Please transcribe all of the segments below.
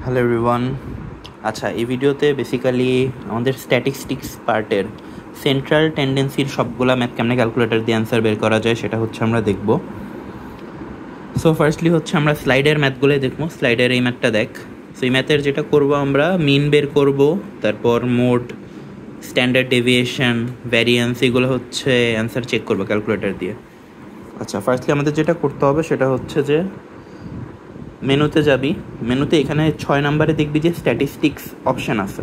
Hello everyone. আচ্ছা, এই ভিডিওতে বেসিক্যালি আমাদের স্ট্যাটিস্টিক্স পার্টের সেন্ট্রাল টেন্ডেন্সির সবগুলা ম্যাথ কেমনে ক্যালকুলেটর দিয়ে অ্যান্সার বের করা যায় সেটা হচ্ছে আমরা দেখব। সো ফার্স্টলি হচ্ছে আমরা স্লাইডের ম্যাথগুলোই দেখবো। স্লাইডের এই ম্যাথটা দেখ। সো এই ম্যাথের যেটা করব আমরা মিন বের করব, তারপর মোড, স্ট্যান্ডার্ড ডেভিয়েশন, ভ্যারিয়েন্স, এগুলো হচ্ছে অ্যান্সার চেক করবো ক্যালকুলেটর দিয়ে। আচ্ছা, ফার্স্টলি আমাদের যেটা করতে হবে সেটা হচ্ছে যে মেনুতে যাবি। মেনুতে এখানে 6 নম্বরে দেখবি যে স্ট্যাটিস্টিক্স অপশান আছে।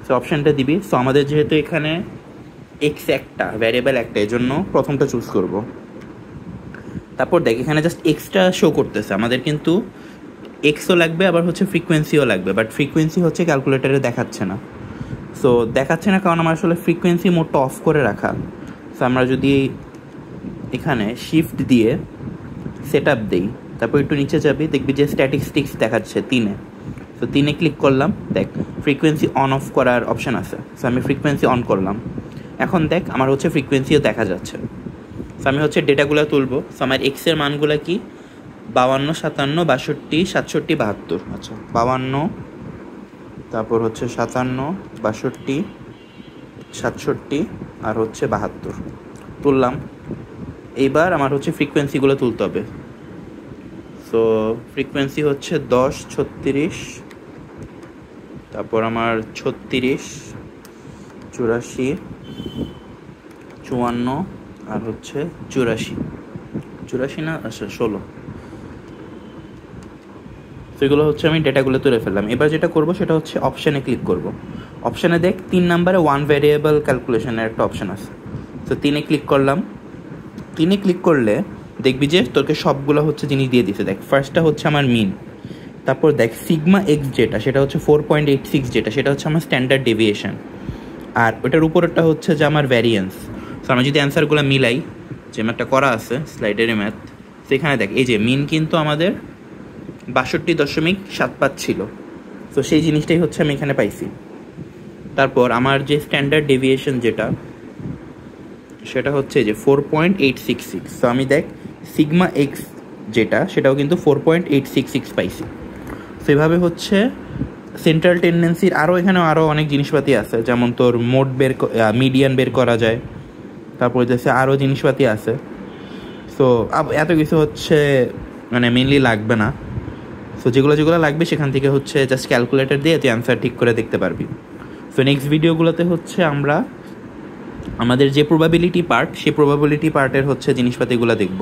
সো অপশানটা দিবি। সো আমাদের যেহেতু এখানে এক্স একটা ভ্যারিয়েবল একটা, এই জন্য প্রথমটা চুজ করব। তারপর দেখ এখানে জাস্ট এক্সটা শো করতেছে, আমাদের কিন্তু এক্সও লাগবে আবার হচ্ছে ফ্রিকোয়েন্সিও লাগবে, বাট ফ্রিকোয়েন্সি হচ্ছে ক্যালকুলেটারে দেখাচ্ছে না। সো দেখাচ্ছে না কারণ আমার আসলে ফ্রিকোয়েন্সি মোডটা অফ করে রাখা। সো আমরা যদি এখানে শিফট দিয়ে সেট আপ দিই, তারপর একটু নিচে যাবি, দেখবি যে স্ট্যাটিস্টিক্স দেখাচ্ছে 3-এ। তো 3-এ ক্লিক করলাম, দেখ ফ্রিকোয়েন্সি অন অফ করার অপশান আছে। সো আমি ফ্রিকোয়েন্সি অন করলাম। এখন দেখ আমার হচ্ছে ফ্রিকোয়েন্সিও দেখা যাচ্ছে। সো আমি হচ্ছে ডেটাগুলো তুলবো। সো আমার এক্সের মানগুলো কি 52, 57, 62, 67, 72। আচ্ছা, 52, তারপর হচ্ছে 57, 62, 67 আর হচ্ছে 72 তুললাম। এইবার আমার হচ্ছে ফ্রিকোয়েন্সিগুলো তুলতে হবে। সো ফ্রিকোয়েন্সি হচ্ছে 10, 36, তারপর আমার 36, 84, 54 আর হচ্ছে 84 না, আচ্ছা 16। তো এগুলো হচ্ছে আমি ডেটাগুলো তুলে ফেললাম। এবার যেটা করব সেটা হচ্ছে অপশানে ক্লিক করব। অপশানে দেখ 3 নম্বরে ওয়ান ভ্যারিয়েবল ক্যালকুলেশনের একটা অপশান আছে। তো 3-এ ক্লিক করলাম। 3-এ ক্লিক করলে দেখবি যে তোকে সবগুলো হচ্ছে জিনিস দিয়ে দিছে। দেখ ফার্স্টটা হচ্ছে আমার মিন, তারপর দেখ সিগমা এক্স যেটা সেটা হচ্ছে 4.86, যেটা সেটা হচ্ছে আমার স্ট্যান্ডার্ড ডেভিয়েশন, আর ওটার উপরেরটা হচ্ছে যে আমার ভ্যারিয়েন্স। সো আমি যদি অ্যান্সারগুলো মিলাই, যে ম্যাথটা করা আছে স্লাইডের ম্যাথ, সেখানে দেখ এই যে মিন কিন্তু আমাদের 62.75 ছিল। তো সেই জিনিসটাই হচ্ছে আমি এখানে পাইছি। তারপর আমার যে স্ট্যান্ডার্ড ডেভিয়েশন যেটা সেটা হচ্ছে যে 4.866। তো আমি দেখ সিগমা এক্স যেটা সেটাও কিন্তু 4.866 পাইছি। তো এভাবে হচ্ছে সেন্ট্রাল টেন্ডেন্সির আরও অনেক জিনিসপাতি আছে, যেমন তোর মোড মিডিয়ান বের করা যায়, তারপর হচ্ছে আরও জিনিসপাতি আছে। সো এত কিছু হচ্ছে মানে মেনলি লাগবে না। সো যেগুলো লাগবে সেখান থেকে হচ্ছে জাস্ট ক্যালকুলেটর দিয়ে তুই অ্যান্সার ঠিক করে দেখতে পারবি। সো নেক্সট ভিডিওগুলোতে হচ্ছে আমরা আমাদের যে প্রবাবিলিটি পার্ট, সেই প্রবাবিলিটি পার্টের হচ্ছে জিনিসপাতিগুলো দেখব।